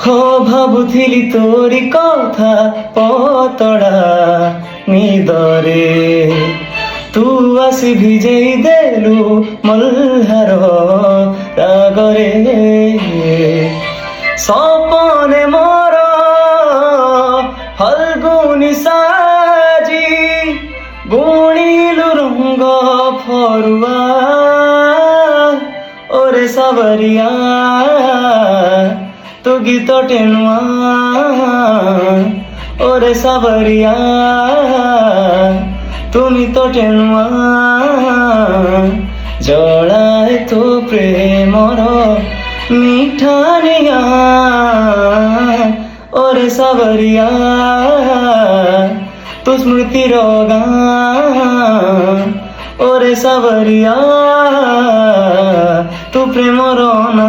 हो भाबुथिली तोरी कथा पतड़ा निदरे तू आसी भिजेई देलु मल्हार रागरे सपने मोर फल्गुनी साजी बुणिलु रंग फरुआ ओरे सावरिया तू गीत टेनुआ ओरे सावरिया তুমি তো টেনুয়া জড়ায় তো প্রেমর মিঠানিয়া ওরে সাবরিয়া তু স্মৃতির গান ওরে সাবরিয়া তু প্রেমর না